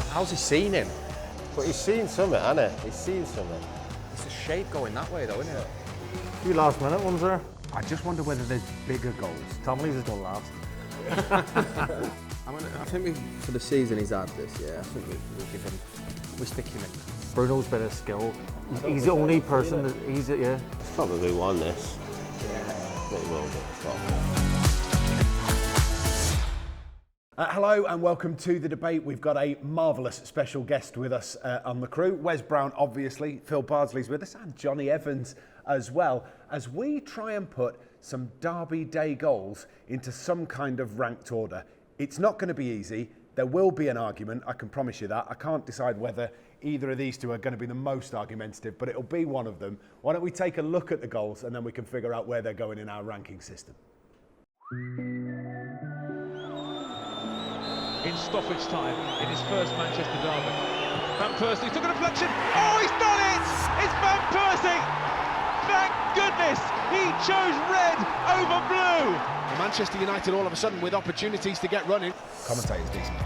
How's he seen him? But he's seen something, hasn't he? He's seen something. It's a shape going that way, though, isn't it? A few last minute ones there. I just wonder whether there's bigger goals. Tomley's has done last. I think for the season he's had this, I think we stick him in. Bruno's better skill. He's the only person that he's He's probably won this. But he will get the top. Hello and welcome to the debate. We've got a marvellous special guest with us on the crew. Wes Brown, obviously. Phil Bardsley's with us, and Jonny Evans as well, as we try and put some Derby Day goals into some kind of ranked order. It's not going to be easy. There will be an argument, I can promise you that. I can't decide whether either of these two are going to be the most argumentative, but it'll be one of them. Why don't we take a look at the goals and then we can figure out where they're going in our ranking system. In stoppage time in his first Manchester derby. Van Persie took a deflection. Oh, he's done it! It's Van Persie! Thank goodness he chose red over blue. Manchester United all of a sudden with opportunities to get running. Commentator's decent.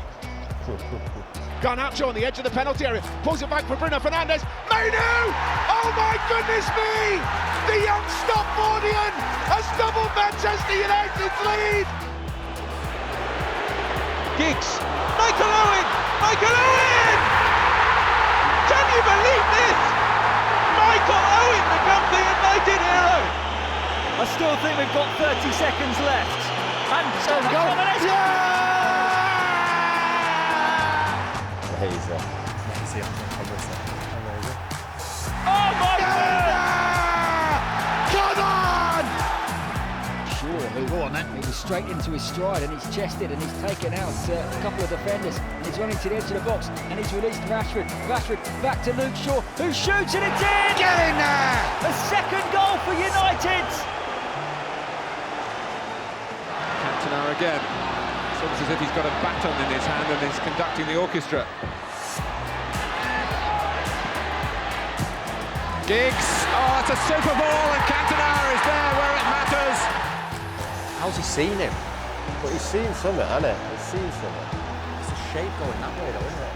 Garnacho on the edge of the penalty area, pulls it back for Bruno Fernandes. Mainu! Oh my goodness me! The young Stopfordian has doubled Manchester United's lead! Giggs, Michael Owen! Michael Owen! Can you believe this? Michael Owen becomes the United hero! I still think we've got 30 seconds left. And oh my God! Come on! Sure, go on then. He was straight into his stride and he's chested and he's taken out a couple of defenders and he's running to the edge of the box and he's released Rashford. Rashford back to Luke Shaw, who shoots and it's in! Get in there! A second goal for United! Cantona again. It's almost as if he's got a baton in his hand and is conducting the orchestra. Giggs, oh, it's a super ball and Cantona is there where it matters. How's he seen him? But he's seen something, hasn't he? He's seen something. It's a shape going that way, though, isn't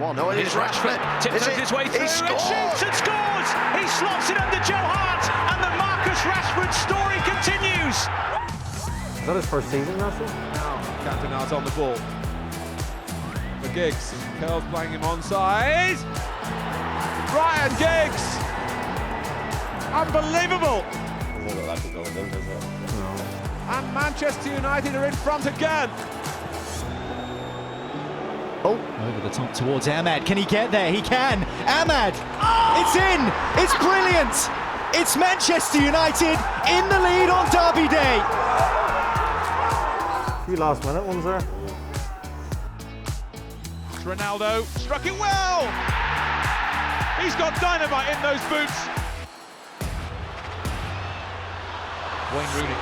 it? No, it is Rashford. Tiptoes his way through and shoots and scores! He slots it under Joe Hart and the Marcus Rashford story continues. Is that his first season, Russell? Now Cantona's on the ball. For Giggs, Curls playing him onside. Ryan Giggs! Unbelievable! Doesn't look like a goal, does it? No. And Manchester United are in front again. Over the top towards Ahmed. Can he get there? He can. Ahmed! It's in! It's brilliant! It's Manchester United in the lead on Derby Day. A few last minute ones there. Ronaldo struck it well! He's got dynamite in those boots. Wayne Rooney.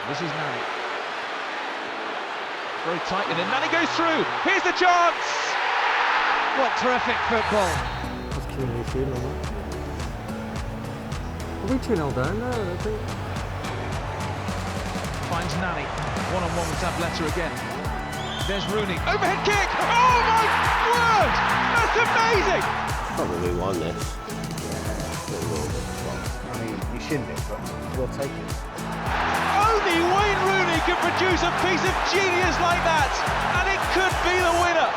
This is Nani. Very tight, and then Nani goes through. Here's the chance! What terrific football. That's clearly seen, isn't it? Are we 2-0 down now, I think? Finds Nani. One-on-one with Zabaleta again. There's Rooney. Overhead kick! Oh my word! That's amazing! Probably won this. But he will get the top. I mean, you shouldn't have, but we'll take it. Only Wayne Rooney can produce a piece of genius like that, and it could be the winner.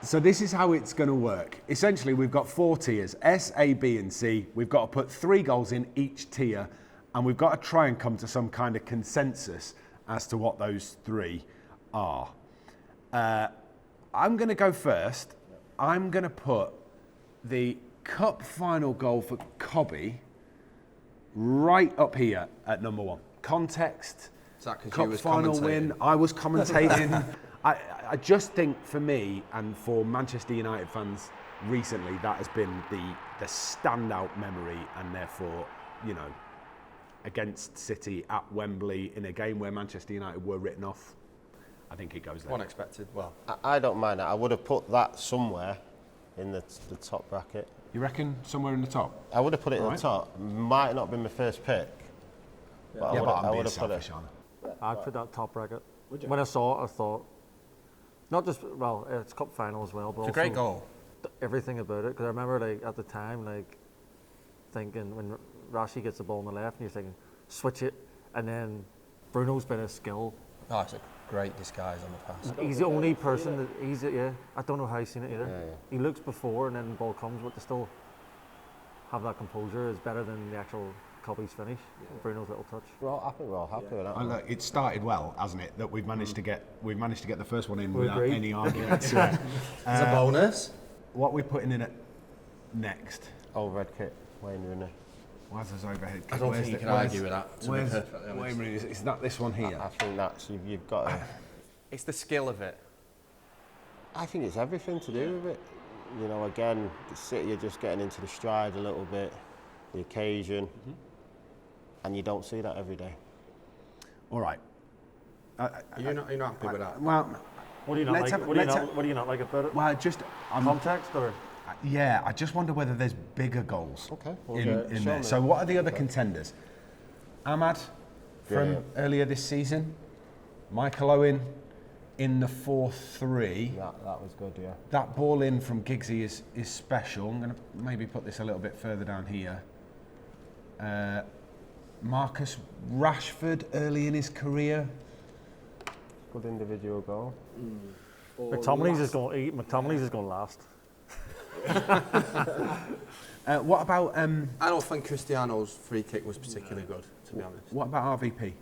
So this is how it's going to work. Essentially, we've got 4 tiers, S, A, B and C. We've got to put 3 goals in each tier, and we've got to try and come to some kind of consensus as to what those 3 are. I'm going to go first. I'm going to put the cup final goal for Cobby right up here at number 1. Context, cup final win, I was commentating. I just think for me and for Manchester United fans recently, that has been the standout memory, and therefore, you know, against City at Wembley in a game where Manchester United were written off, I think it goes there. Unexpected. Well, I don't mind it. I would have put that somewhere in the top bracket. You reckon somewhere in the top? I would have put it in the top. Might not be my first pick, But I Yeah, would but I'm being have put it. selfish, aren't I'd put that top bracket. When I saw it, I thought, not just, well, it's cup final as well, but It's a also great goal. everything about it. Because I remember, like, at the time, like, thinking when Rashi gets the ball on the left, and you're thinking, switch it, and then Bruno's been a skill. Oh, it's a great disguise on the pass. He's the only person that I don't know how he's seen it either. Yeah. He looks before, and then the ball comes, but to still have that composure is better than the actual Cobby's finish. Bruno's little touch. Well, I think we're all happy with that. I? Look, it started well, hasn't it? That we've managed to get the first one in We without agree. any arguments. It's a bonus. What we're putting in it next? Overhead kick, Wayne Rooney. Why is this overhead kick? I don't think you can argue with that, to be Where's, perfectly honest. wait a minute, is that this one here? I think that's you've got to. It's the skill of it. I think it's everything to do with it. You know, again, the City are just getting into the stride a little bit, the occasion, and you don't see that every day. All right. You're not happy with that? Well, What do you not Let's like? have- What do you let's not? have- What do you not like about it? well, just Context or? yeah. I just wonder whether there's bigger goals Okay. in Show there. me. So, what are the other contenders? Ahmad from Brilliant. earlier this season. Michael Owen in the 4-3. That was good, yeah. That ball in from Giggsy is special. I'm going to maybe put this a little bit further down here. Marcus Rashford early in his career. Good individual goal. McTominay's is going. McTominay's is going last. What about I don't think Cristiano's free kick was particularly good, to be honest. what about RVP?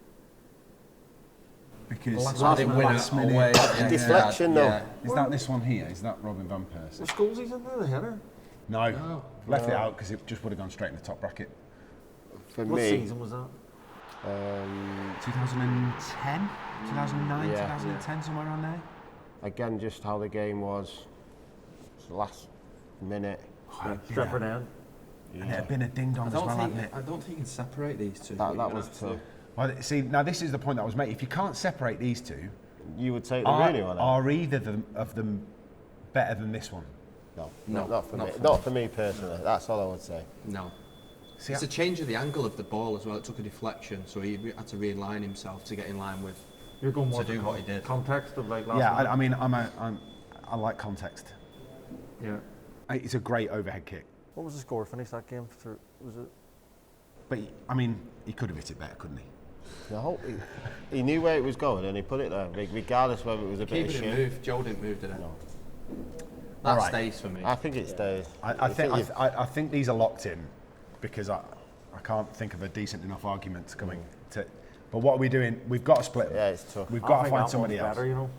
Because Last minute. Deflection, though. Yeah. is that this one here? Is that Robin van Persie? What schools he's in there? The header. No, left it out because it just would have gone straight in the top bracket. For What me, season was that? 2010, 2009, Yeah. 2010, somewhere around there. again, just how the game was. It's the last minute. Stratford End. And it had been a ding dong as well, hadn't it? I don't think you can separate these two. That was tough. Well, see, now this is the point that was made. If you can't separate these two, You would take the Rooney one out? are either of them better than this one? No, not for not me. for Not me. for me personally. That's all I would say. No. See, It's a change of the angle of the ball as well. It took a deflection, so he had to realign himself to get in line with. You're going more To do what he did. Context of like last. yeah, minute. I mean, I like context. Yeah. It's a great overhead kick, What was the score finish that game? Was it? but I mean, he could have hit it better, couldn't he? He knew where it was going and he put it there, regardless whether it was a bit of Keeper didn't shit. move. Joe didn't move, did it? No. That Alright. stays for me. I think it stays. I think these are locked in because I can't think of a decent enough argument coming to. But what are we doing? We've got to split them. Yeah, it's tough. We've I got to think find that somebody one's else. better, you know.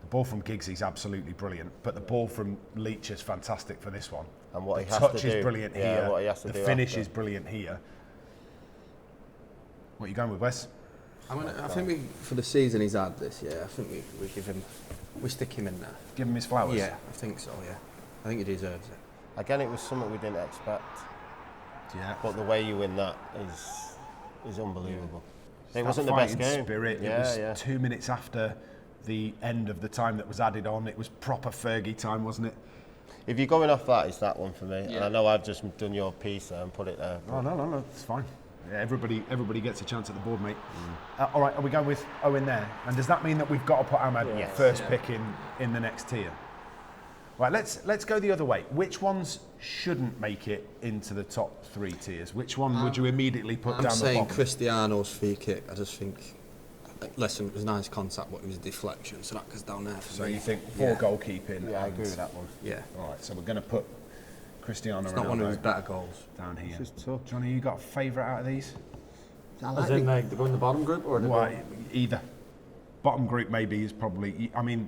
The ball from Giggsy is absolutely brilliant, but the ball from Leach is fantastic for this one. And what the he has touch to is do. brilliant Yeah, here. what he has to the do finish after. is brilliant here. What are you going with, Wes? I think for the season he's had this, I think we stick him in there. Give him his flowers. Yeah, I think so, yeah. I think he deserves it. Again, it was something we didn't expect. Yeah. But the way you win that is unbelievable. It That wasn't the best fighting game. Spirit. Yeah, It was 2 minutes after the end of the time that was added on. It was proper Fergie time, wasn't it? If you're going off that, it's that one for me. And Yeah. I know I've just done your piece there and put it there. Oh no, it's fine. Yeah, everybody gets a chance at the board, mate. All right, are we going with Owen there? And does that mean that we've got to put Ahmad first pick in the next tier? Right, let's go the other way. Which ones shouldn't make it into the top 3 tiers? Which one would you immediately put I'm down the saying bottom? Cristiano's free kick. I just think, listen, it was nice contact, but it was a deflection, so that goes down there for So me. you think poor goalkeeping? Yeah, I and- agree with that one. Yeah. All right, so we're going to put Cristiano It's not one of his Ronaldo better goals. down here. This is tough. Johnny, you got a favourite out of these? As in, like, to go in the bottom group or to Well, go? either. Bottom group maybe is probably. I mean,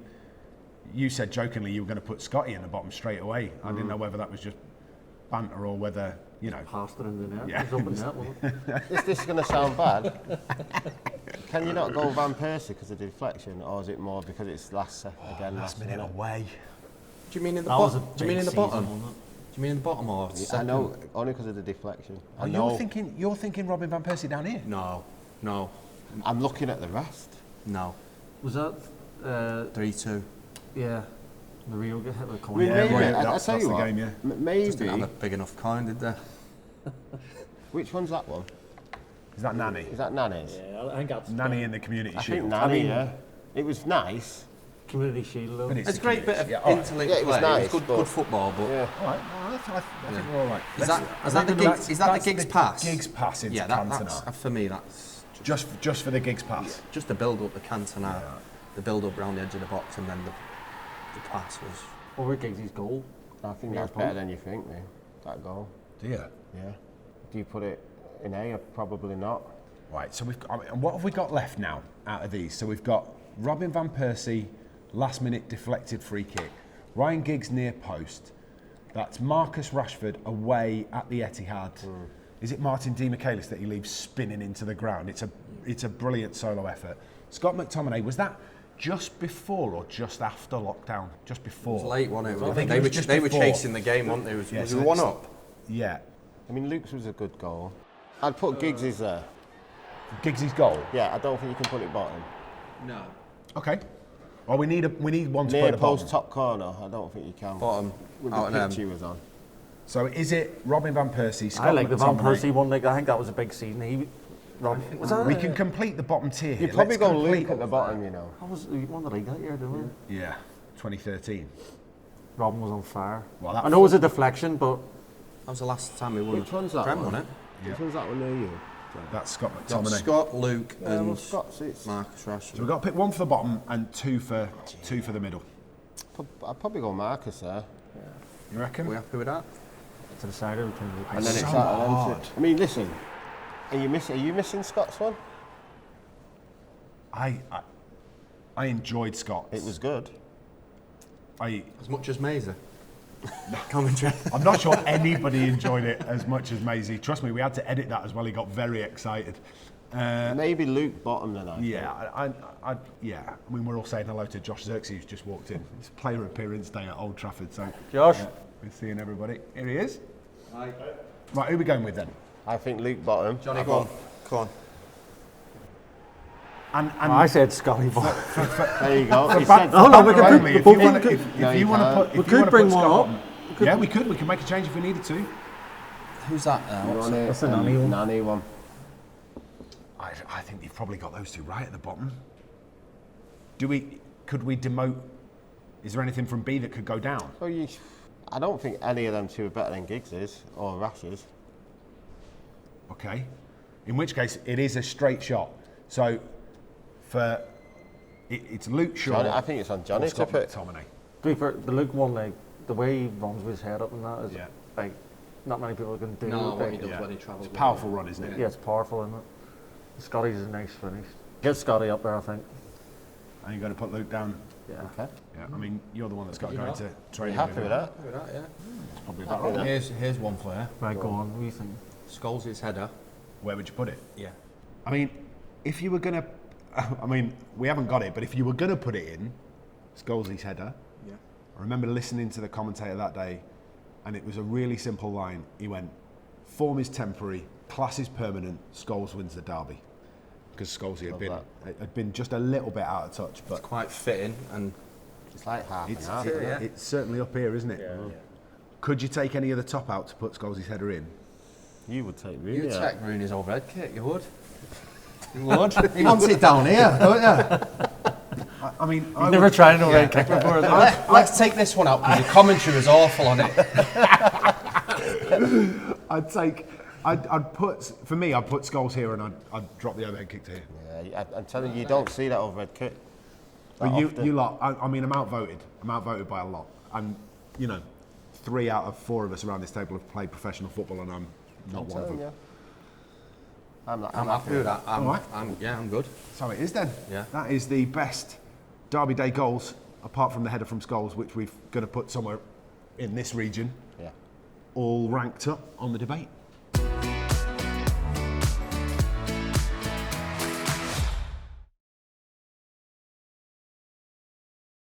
you said jokingly you were going to put Scotty in the bottom straight away. I didn't know whether that was just banter or whether Passed it in the net. Yeah. It was open net, wasn't it? This is going to sound bad. Can you not go Van Persie because of the deflection, or is it more because it's last minute away. Do you mean in the That was a bottom? Do you mean in the big bottom? season, wasn't Do you mean in the bottom or I second? know, only because of the deflection. I Oh, know. you're thinking Robin van Persie down here. No. I'm looking at the rest. No. Was that? 3-2. Yeah. The Rio get hit with a coin. Maybe, well, I that's tell you the what, game, yeah. Just didn't have maybe. a big enough coin, did they? Which one's that one? Is that Nanny? Is that Nanny's? Yeah, I think that's Nanny in the Community I Shield. think Nanny, yeah. It was nice. Community Shield. Though. But It's a great bit of yeah, all right. interlinked Yeah, it was play. nice, It was but- good football, but Yeah. All right, well, I think we're all right. is that the gigs? Is that the gigs pass? Gigs pass into Yeah, Cantona. that's for me. That's Just for the gigs pass. just to build up the Cantona, the build up around the edge of the box, and then the pass was. Over Giggs's goal. I think that's better than you think, mate. That goal. Do you? Yeah. Do you put it in A? Probably not. Right, so and what have we got left now out of these? So we've got Robin van Persie, last minute deflected free kick. Ryan Giggs near post. That's Marcus Rashford away at the Etihad. Is it Martin Di Michaelis that he leaves spinning into the ground? It's a brilliant solo effort. Scott McTominay, was that just before or just after lockdown? Just before. It was late, wasn't it? I think They it were was just they were before. chasing the game, weren't they? Was Yeah, it so one it's- up? Yeah. I mean, Luke's was a good goal. I'd put Giggs's there. Giggs's goal. Yeah, I don't think you can put it bottom. No. Okay. Well, we need one to Near put at the post bottom. top corner, I don't think you can. Bottom. With Out the and pitch he was on. So is it Robin van Persie, Scott I like the Van McTominay? Persie one. Like, I think that was a big season. Was that? We can complete the bottom tier here. You'd probably Let's go complete- Luke at the bottom, you know. We won the league that year, didn't we? Yeah, 2013. Robin was on fire. Well, that I know it was a deflection, but That was the last time we won. Which one's that Prem, one? wasn't it? Which one's that one near you? That's Scott Got McTominay. Scott, Luke, Yeah, well, and Scott's it's. Marcus Rashford. So we've got to pick one for the bottom and two for the middle. I'd probably go Marcus there. You reckon? Are we happy with that? it's a decider between the And then so it's that hard. I mean, listen. Are you missing Scott's one? I enjoyed Scott. It was good. As much as Maisie. Commentary. I'm not sure anybody enjoyed it as much as Maisie. Trust me, we had to edit that as well. He got very excited. Maybe Luke bottom then. I think. Yeah, yeah. I mean, we're all saying hello to Josh Xerxes, who's just walked in. It's player appearance day at Old Trafford. So, Josh. we're seeing everybody. Here he is. Hi. Right, who are we going with then? I think Luke bottom. Johnny, go on. Come on. And I said Scotty Ball. There you go. He Back- said Hold on, we back could only, put- if you both want of to them No, if you you want to can't. put, We if you could want to bring put one Scott up. bottom, yeah, we could. We can make a change if we needed to. Who's that? That's the Nanny one. Nanny one. I think you've probably got those two right at the bottom. Could we demote? Is there anything from B that could go down? So I don't think any of them two are better than Giggs's or Rash's. Okay. In which case, it is a straight shot. So, it's Luke Shaw. I think it's on Johnny or to Scott pick. McTominay. The Luke one, like the way he runs with his head up and that is Yeah. like not many people can do. No, what he like, does Yeah. when he travels. It's a powerful run, isn't it? yeah, it's powerful, isn't it? Scotty's is a nice finish. Get Scotty up there, I think. Are you going to put Luke down? Yeah. Okay. Yeah. I mean, you're the one that's got to go into You training. happy with that? It's probably about right. Here's one player. Right, go on. What do you think? Scholes' header. Where would you put it? Yeah. I mean, if you were going to, I mean, we haven't got it, but if you were going to put it in, Scholes' header. Yeah. I remember listening to the commentator that day, and it was a really simple line. He went, "Form is temporary, class is permanent. Scholes wins the derby," because Scholes had been just a little bit out of touch, but It's quite fitting and It's like half it's, and half. it's certainly up here, isn't it? Yeah. Could you take any of the top out to put Scholes' header in? You would take you Rooney. take Rooney's overhead kick, you would. You would. He wants it down here, don't you? I mean, You've never tried an overhead kick before, has he? Let's take this one out because the commentary was awful on it. I'd put, for me, I'd put Scholes here and I'd drop the overhead kick to here. Yeah, I'm telling you, you don't see that overhead kick. But that you often. lot, I mean, I'm outvoted. I'm outvoted by a lot. And, 3 out of 4 of us around this table have played professional football and I'm not one of them. Yeah. I'm happy with that. All right. I'm good. So it is then. Yeah. That is the best Derby Day goals, apart from the header from Scholes, which we've got to put somewhere in this region, Yeah. all ranked up on the debate.